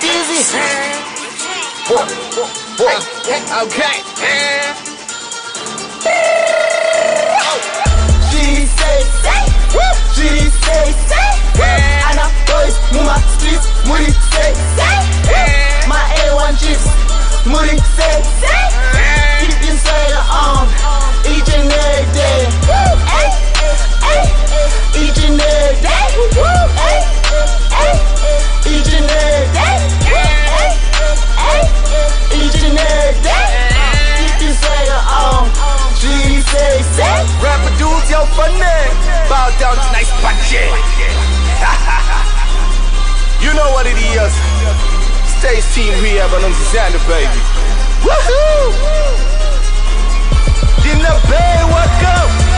Easy. Okay. She say, Anna boys, Muma streets, Muri say, my A1 chips, Muri say, keep inside the arm, each and every day, each and every day, each and every day, each and every day, keep inside the arm. She say, Rapper dudes, yo, funny. Bow down to nice budget. You know what it is. Stage team here, but on the Xander, baby. Woohoo! In the bay, welcome.